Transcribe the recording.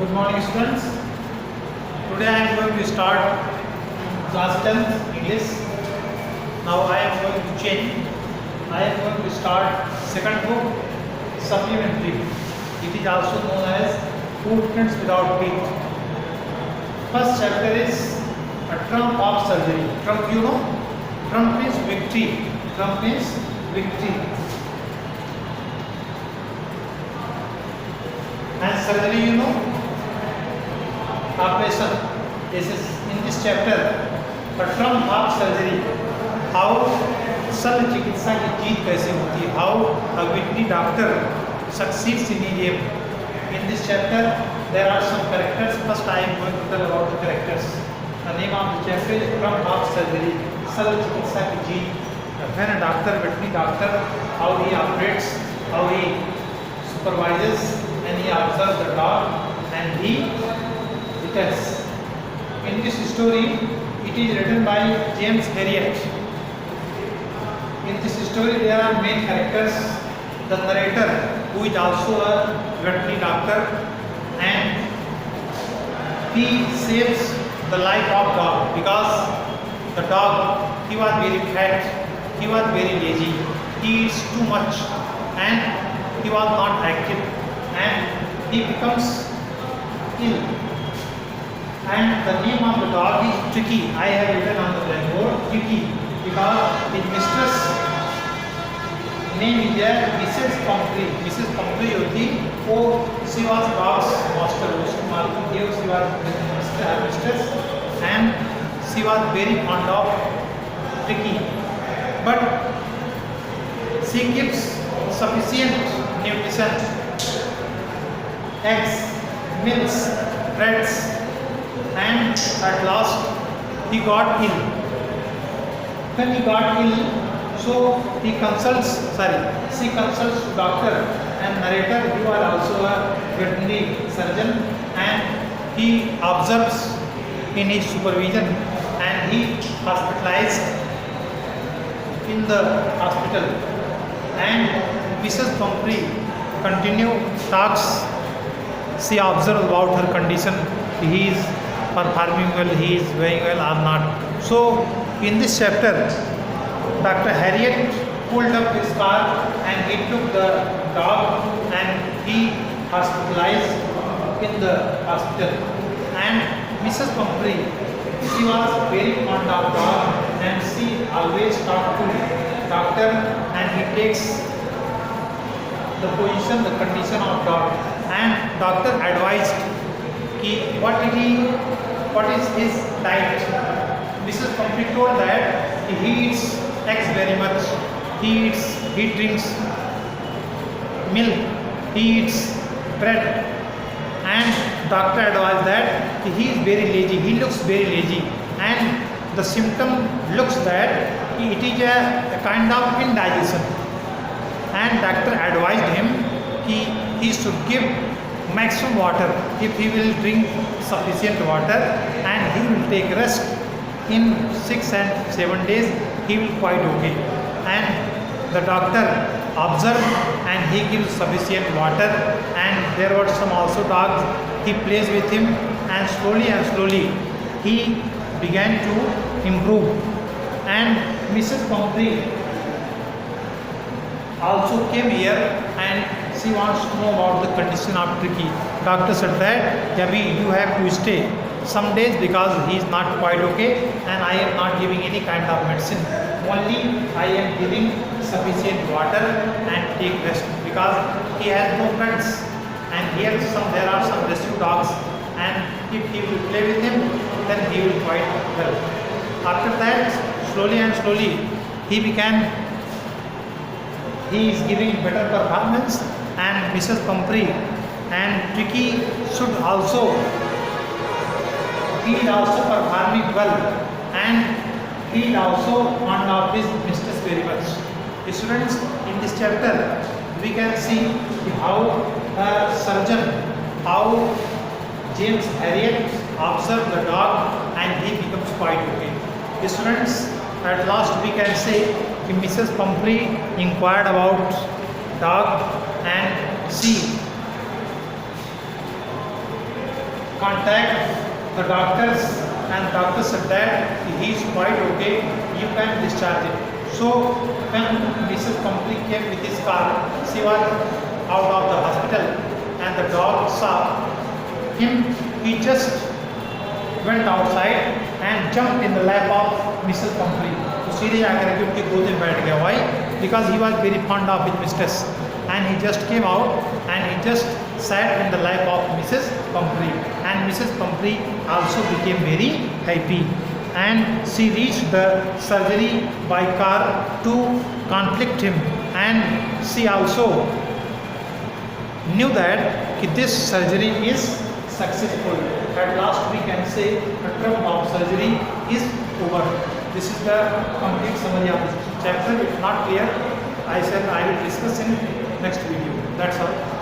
Good morning, students. Today I am going to start class 10th English. Now I am going to change. I am going to start second book, supplementary. It is also known as Footprints Without Teeth. First chapter is a trump of surgery. Trump, you know? Trump means victory. Trump means victory. And surgery, you know? Operation. This is in this chapter a trump of surgery. How शल्य चिकित्सा की जीत कैसे होती है? How a veterinary doctor succeeds in his aim. In this chapter there are some characters. First I am going to tell about the characters. The name of the chapter is trump of surgery. शल्य चिकित्सा की जीत. When a doctor, veterinary doctor, how he operates, how he supervises, and he observes the dog and he returns. In this story, it is written by James Herriot. In this story, there are main characters. The narrator, who is also a veterinary doctor, and he saves the life of dog because the dog, he was very fat, he was very lazy, he eats too much, and he was not active, and he becomes ill. And the name of the dog is Tricky. I have written on the blackboard Tricky because his mistress name is there Mrs. Pumphrey. Mrs. Pumphrey होती वो she was dog's master. उसकी मालकिन थी, she was her mistress, and she was very fond of Tricky. But she gives sufficient nutrition, eggs, milks, breads, and at last he got ill. When he got ill, so she consults doctor and narrator, who are also a veterinary surgeon, and he observes in his supervision, and he hospitalized in the hospital. And Mrs. Pumphrey talks. She observes about her condition. He is performing well, he is very well or not. So in this chapter, Dr. Herriot pulled up his car and he took the dog and he hospitalized in the hospital. And Mrs. Pumphrey, she was very fond of dog and she always talked to doctor, and he takes the position, the condition of dog, and doctor advised what is his diet. Mrs. Pumphrey told that he eats eggs very much, he drinks milk, he eats bread, and doctor advised that he is very lazy, he looks very lazy, and the symptom looks that it is a kind of indigestion, and doctor advised him he should give maximum water. If he will drink sufficient water and he will take rest, in 6 and 7 days he will quite okay. And the doctor observed and he gives sufficient water, and there were some also dogs, he plays with him, and slowly he began to improve. And Mrs. Pumphrey also came here and she wants to know about the condition of Tricky. Doctor said that Yabi, you have to stay some days because he is not quite okay, and I am not giving any kind of medicine. Only I am giving sufficient water and take rest because he has no friends, and here there are some rescue dogs, and if he will play with him, then he will quite well. After that, slowly he is giving better performance, and Mrs. Pumphrey and Tricky he is also performing well, and he is also fond of his mistress very much. Students, in this chapter we can see how a surgeon, how James Herriot observed the dog and he becomes quite okay. Students, at last we can say Mrs. Pumphrey inquired about dog and she contact the doctors, and doctors said that he is quite okay, you can discharge it. So when Mrs. Pumphrey came with his car, she was out of the hospital, and the dog saw him. He just went outside and jumped in the lap of Mrs. Pumphrey. तो सीधे जाकर के उनकी गोद में बैठ गया. Why? Because he was very fond of his mistress, and he just came out and he just sat in the lap of Mrs. Pumphrey, and Mrs. Pumphrey also became very happy, and she reached the surgery by car to conflict him, and she also knew that this surgery is successful. At last we can say the term of surgery is over. This is the complete summary of this chapter. If not clear, I said I will discuss in next video. That's all.